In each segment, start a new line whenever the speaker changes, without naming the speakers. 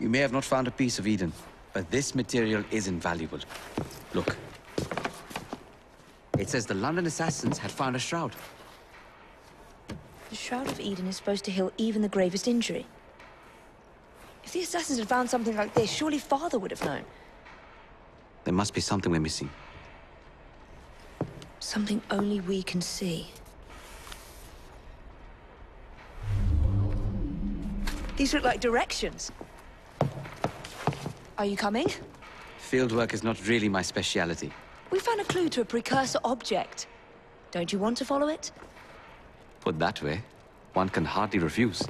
You may have not found a piece of Eden, but this material is invaluable. Look. It says the London assassins had found a shroud.
The Shroud of Eden is supposed to heal even the gravest injury. If the assassins had found something like this, surely Father would have known.
There must be something we're missing.
Something only we can see. These look like directions. Are you coming?
Fieldwork is not really my speciality.
We found a clue to a precursor object. Don't you want to follow it?
Put that way, one can hardly refuse.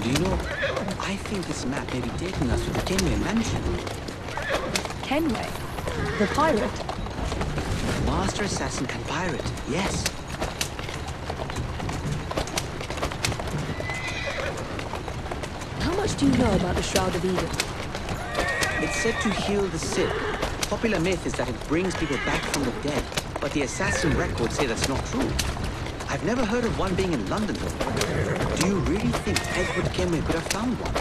Do you know, I think this map may be taking us to the Kenway mansion.
Kenway? The pirate?
Master assassin and pirate, yes.
How much do you know about the Shroud of Eden?
It's said to heal the sick. Popular myth is that it brings people back from the dead, but the assassin records say that's not true. I've never heard of one being in London, though. Do you really think Edward Kenway could have found one?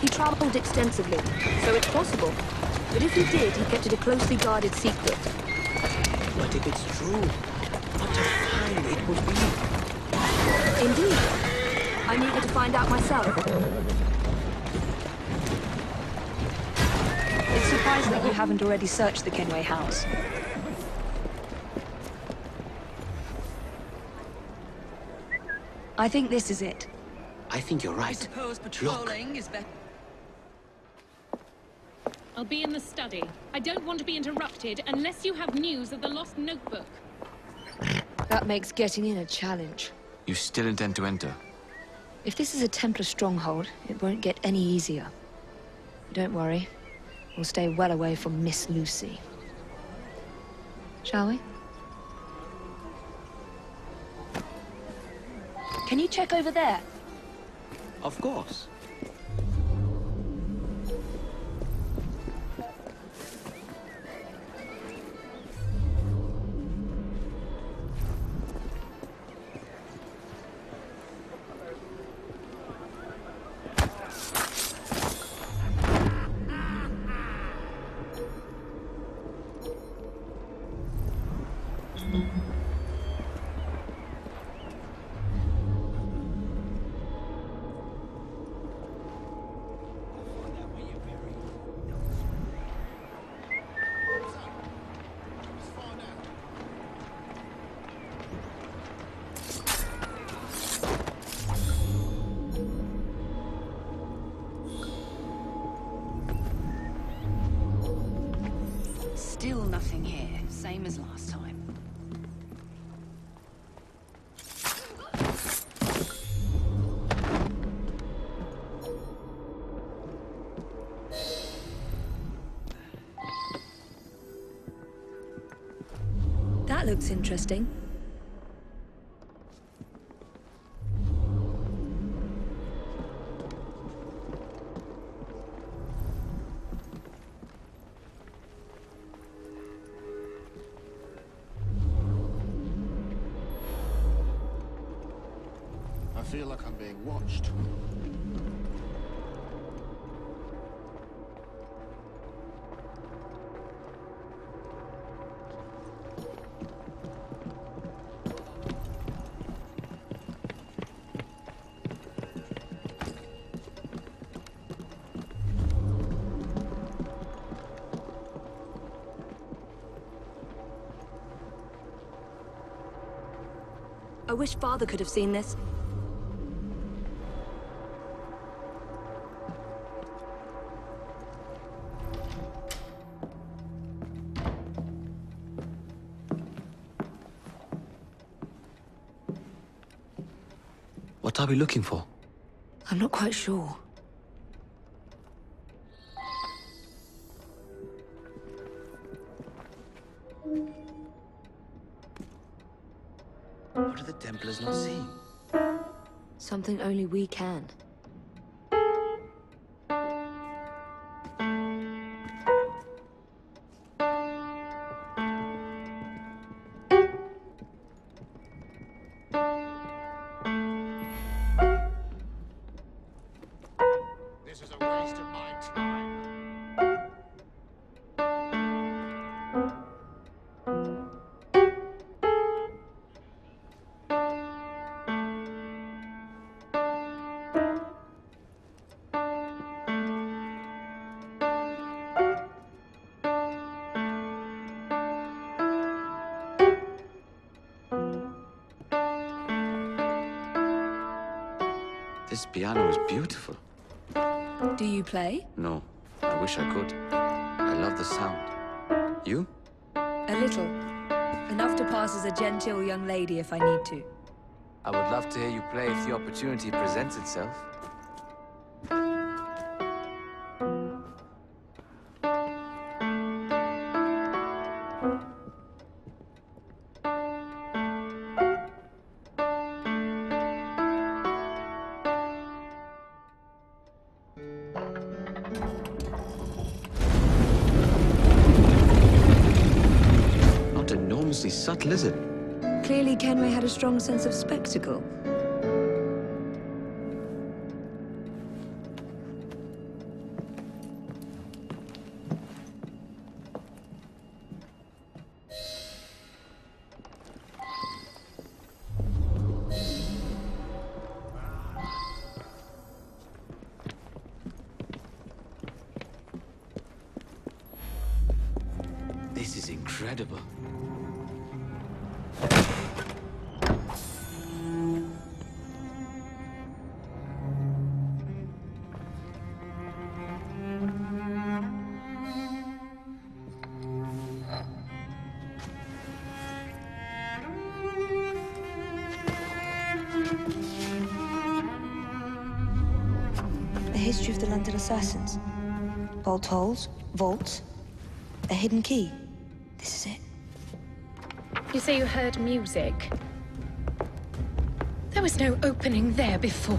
He traveled extensively, so it's possible. But if he did, he kept it a closely guarded secret.
But if it's true, what a find it would be.
Indeed. I'm eager to find out myself. It's surprising that you haven't already searched the Kenway house. I think this is it.
I think you're right.
I suppose patrolling is better.
I'll be in the study. I don't want to be interrupted unless you have news of the lost notebook.
That makes getting in a challenge.
You still intend to enter?
If this is a Templar stronghold, it won't get any easier. Don't worry. We'll stay well away from Miss Lucy. Shall we? Can you check over there?
Of course.
Still nothing here, same as last time.
That looks interesting.
I feel like I'm being watched.
I wish Father could have seen this.
What are we looking for?
I'm not quite sure.
What are the Templars not seeing?
Something only we can.
This is a waste of my time.
This piano is beautiful.
Do you play?
No, I wish I could. I love the sound. You?
A little. Enough to pass as a genteel young lady if I need to.
I would love to hear you play if the opportunity presents itself.
Not enormously subtle, is it?
Clearly Kenway had a strong sense of spectacle.
This is incredible.
The history of the London assassins. Bolt holes, vaults, a hidden key. This is it.
You say you heard music. There was no opening there before.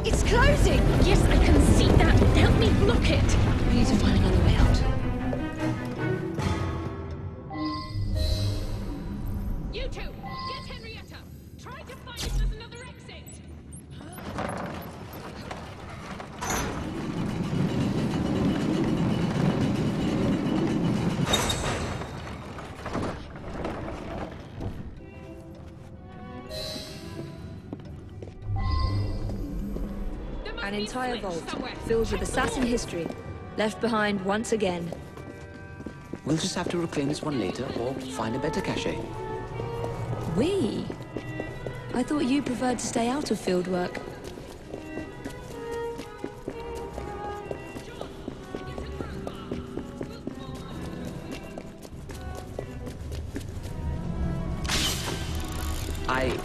It's closing!
Yes, I can see that. Help me block it.
We need to find another way out.
You two, get Henrietta. Try to find if there's another exit. There must
An
be a
entire
switch
vault
somewhere.
filled with
Check the
assassin
wall.
history, left behind once again.
We'll just have to reclaim this one later or find a better cache.
We? I thought you preferred to stay out of field work.
I...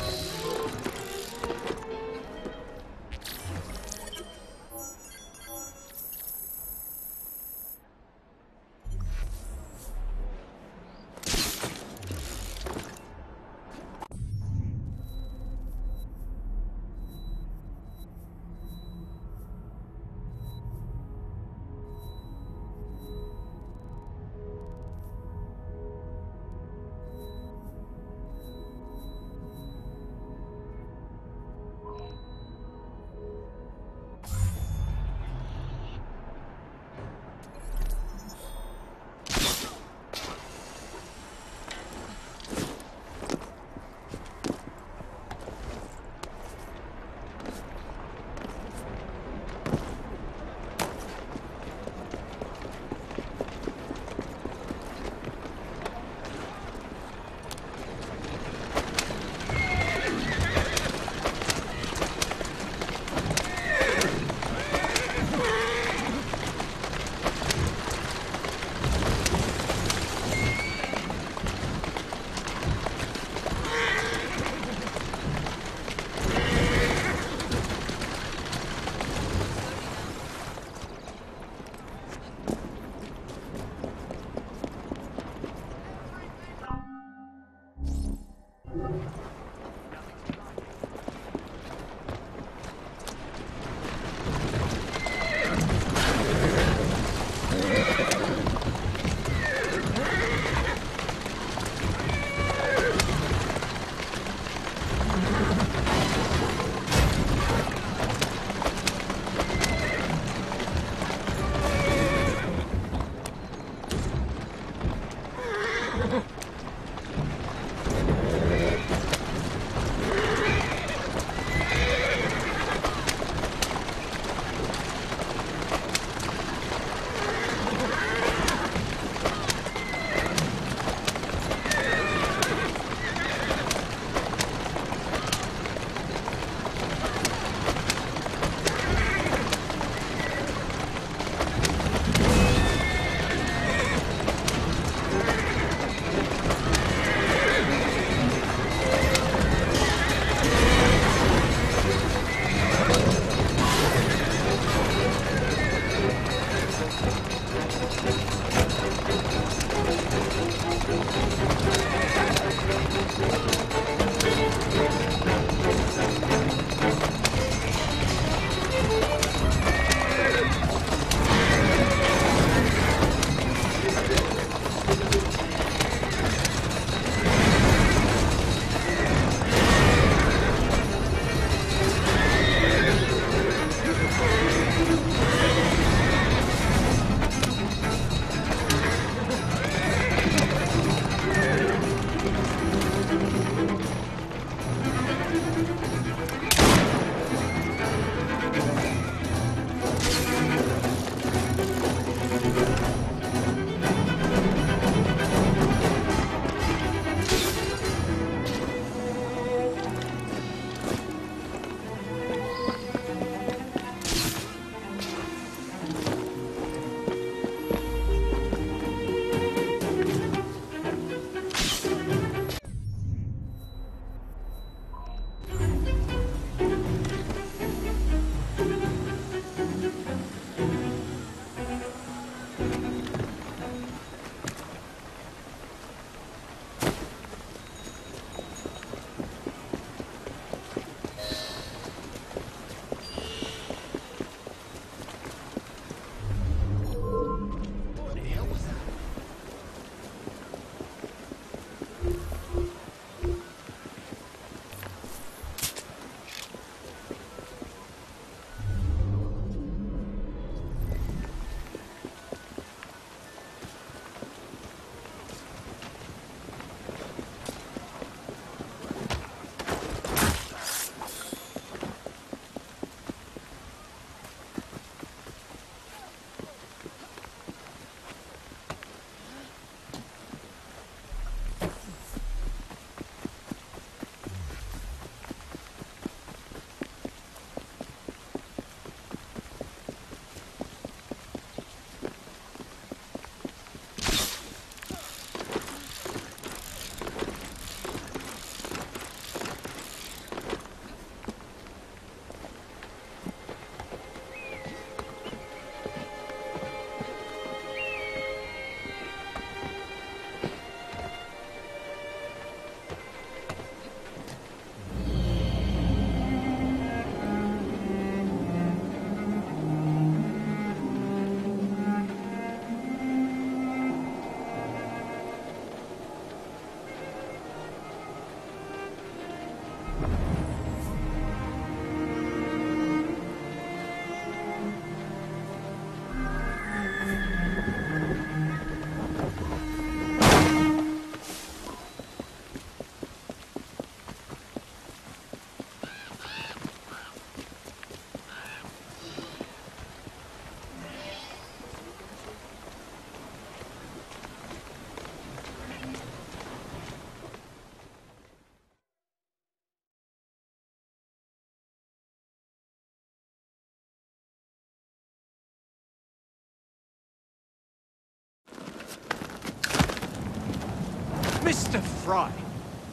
Mr. Fry,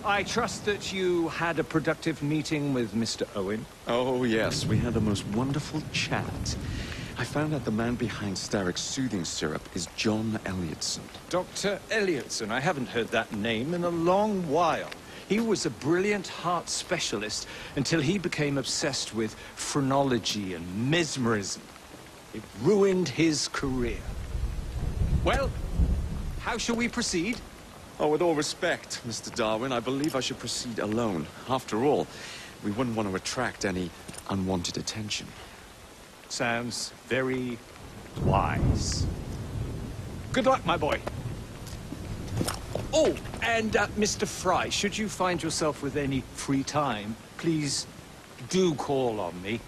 I trust that you had a productive meeting with Mr. Owen.
Oh, yes. We had a most wonderful chat. I found out the man behind Starrick's soothing syrup is John Elliotson.
Dr. Elliotson, I haven't heard that name in a long while. He was a brilliant heart specialist until he became obsessed with phrenology and mesmerism. It ruined his career. Well, how shall we proceed?
Oh, with all respect, Mr. Darwin, I believe I should proceed alone. After all, we wouldn't want to attract any unwanted attention.
Sounds very wise. Good luck, my boy. Oh, and Mr. Fry, should you find yourself with any free time, please do call on me.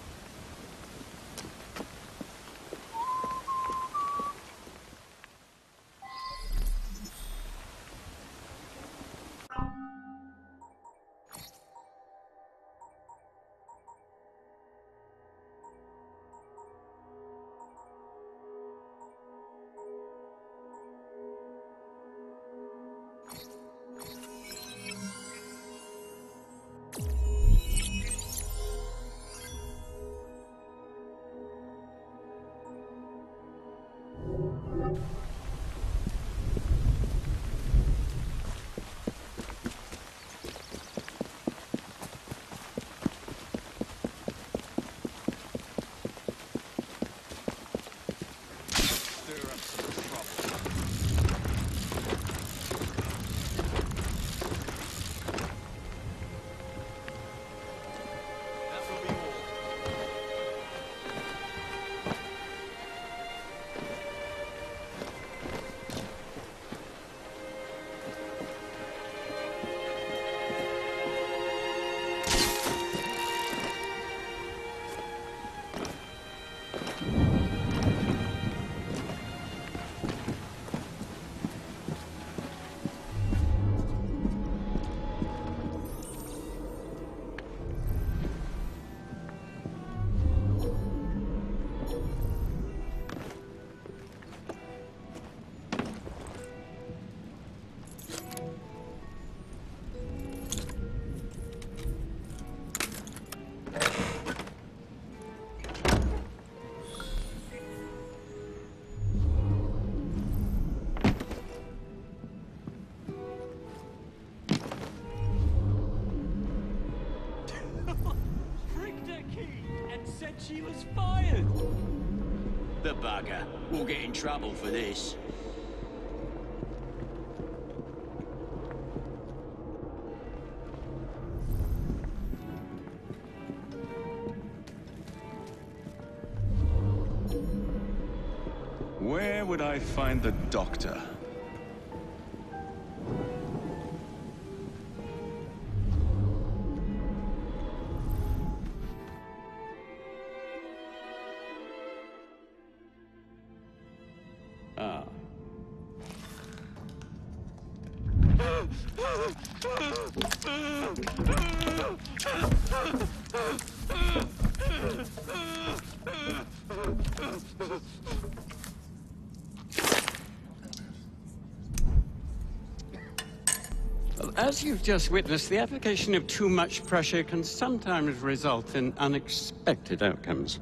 She was fired! The bugger. We'll get in trouble for this.
Where would I find the doctor?
As you've just witnessed, the application of too much pressure can sometimes result in unexpected outcomes.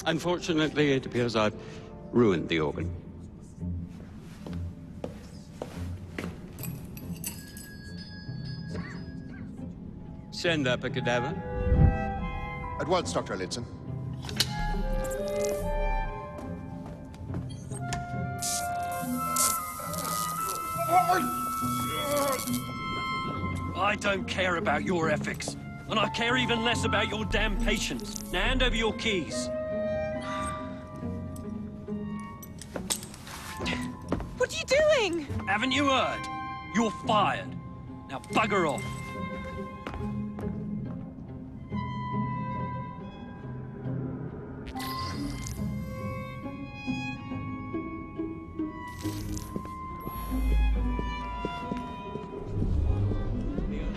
Unfortunately, it appears I've ruined the organ. Send up a cadaver.
At once, Dr. Elliotson.
I don't care about your ethics. And I care even less about your damn patience. Now hand over your keys.
What are you doing?
Haven't you heard? You're fired. Now bugger off.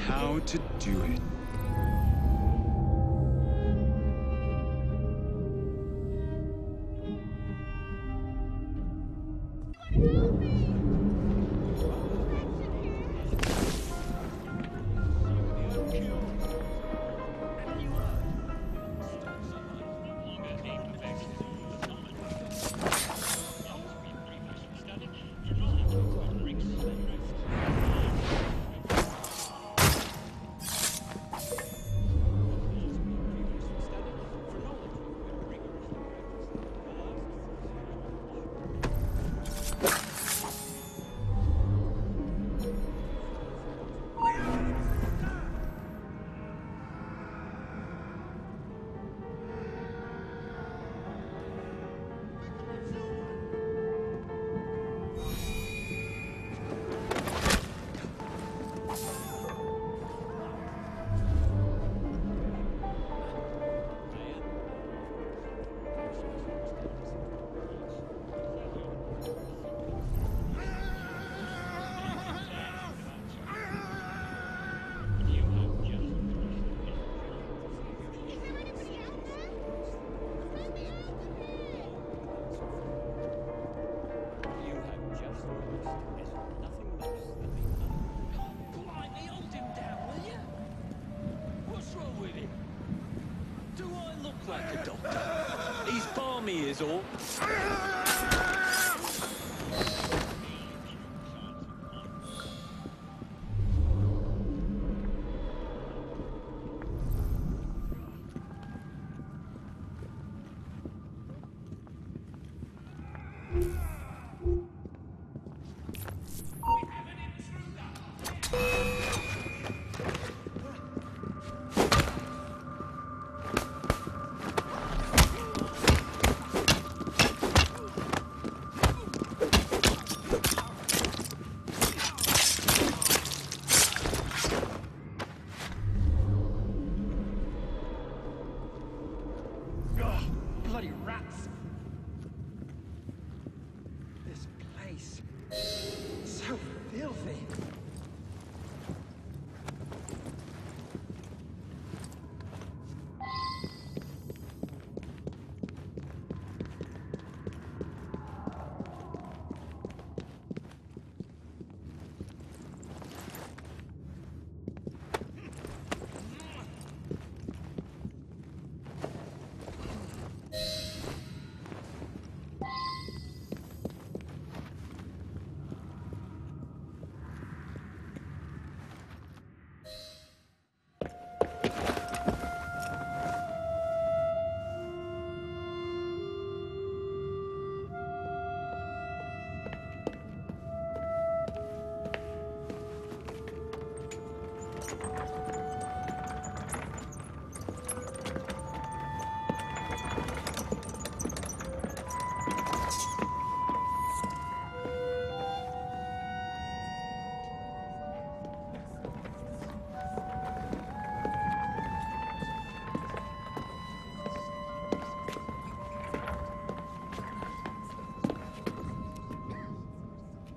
How to do it.
like a doctor. He's balmy is all.
Bloody rats! This place... so filthy.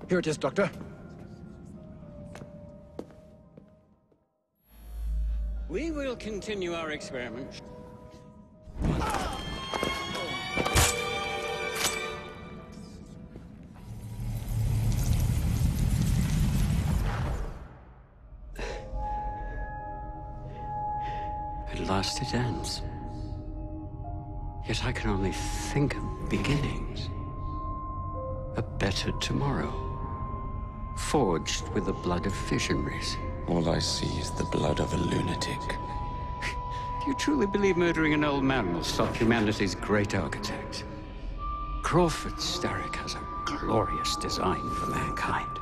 Here it is, Doctor.
We will continue our experiment. At last it ends. Yet I can only think of beginnings. A better tomorrow. Forged with the blood of visionaries.
All I see is the blood of a lunatic.
Do you truly believe murdering an old man will stop humanity's great architect? Crawford Starrick has a glorious design for mankind.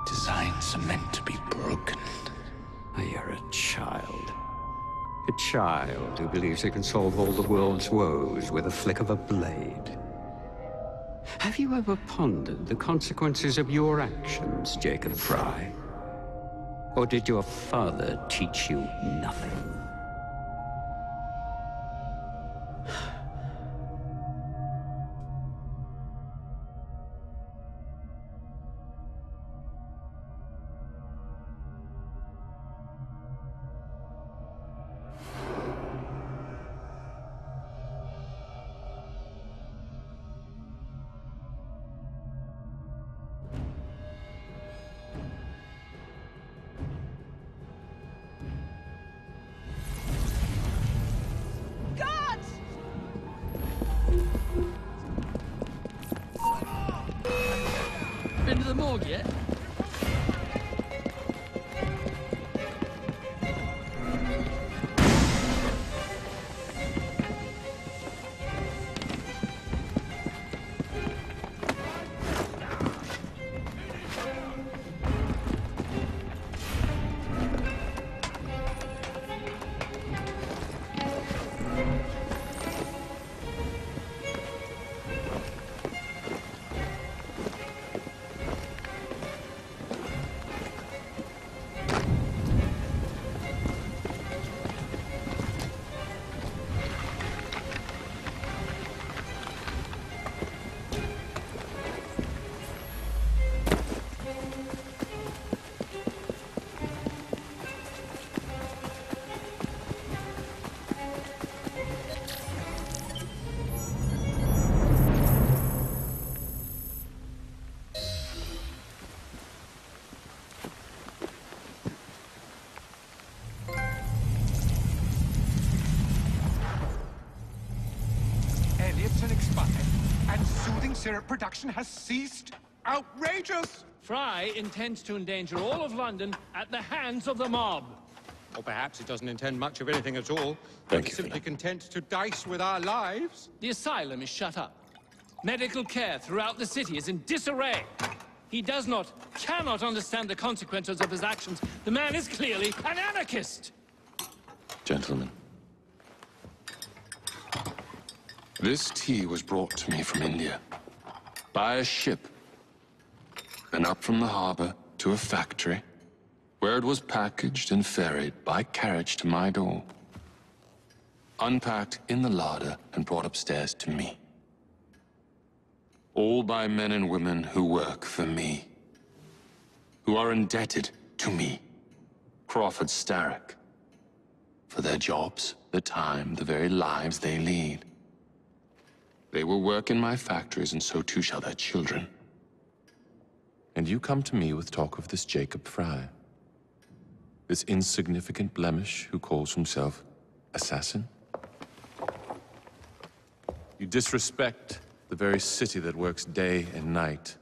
Designs are meant to be broken.
Oh, you're a child. A child who believes it can solve all the world's woes with a flick of a blade. Have you ever pondered the consequences of your actions, Jacob Fry? Or did your father teach you nothing?
Been to the morgue yet?
syrup production has ceased. Outrageous!
Fry intends to endanger all of London at the hands of the mob.
Or perhaps it doesn't intend much of anything at all.
Thank
It's
you,
simply content to dice with our lives.
The asylum is shut up. Medical care throughout the city is in disarray. He cannot understand the consequences of his actions. The man is clearly an anarchist!
Gentlemen. This tea was brought to me from India. By a ship. And up from the harbor to a factory, where it was packaged and ferried by carriage to my door. Unpacked in the larder and brought upstairs to me. All by men and women who work for me. Who are indebted to me, Crawford Starrick. For their jobs, the time, the very lives they lead. They will work in my factories, and so too shall their children. And you come to me with talk of this Jacob Fry. This insignificant blemish who calls himself assassin? You disrespect the very city that works day and night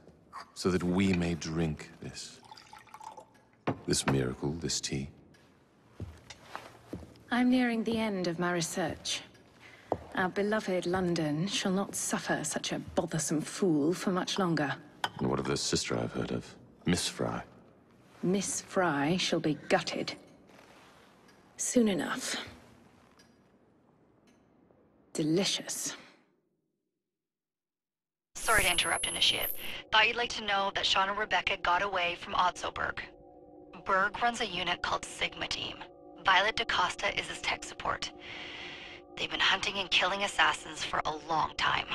so that we may drink this miracle, this tea.
I'm nearing the end of my research. Our beloved London shall not suffer such a bothersome fool for much longer.
And what of the sister I've heard of, Miss Fry?
Miss Fry shall be gutted. Soon enough. Delicious.
Sorry to interrupt, Initiate. Thought you'd like to know that Sean and Rebecca got away from Otzoberg. Berg runs a unit called Sigma Team. Violet DaCosta is his tech support. They've been hunting and killing assassins for a long time.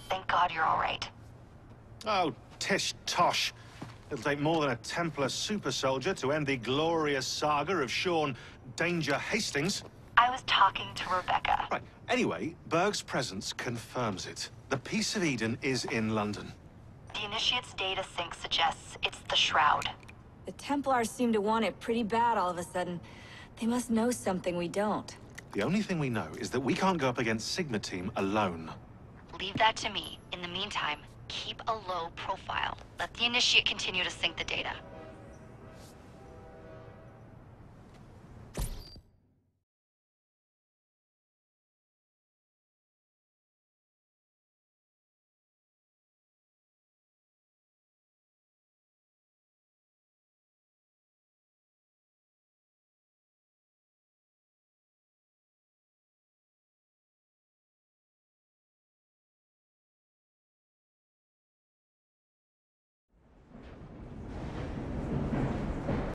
Thank God you're all right.
Oh, tish tosh. It'll take more than a Templar super soldier to end the glorious saga of Sean Danger Hastings.
I was talking to Rebecca.
Right. Anyway, Berg's presence confirms it. The Peace of Eden is in London.
The Initiate's data sync suggests it's the Shroud.
The Templars seem to want it pretty bad all of a sudden. They must know something we don't.
The only thing we know is that we can't go up against Sigma Team alone.
Leave that to me. In the meantime, keep a low profile. Let the Initiate continue to sync the data.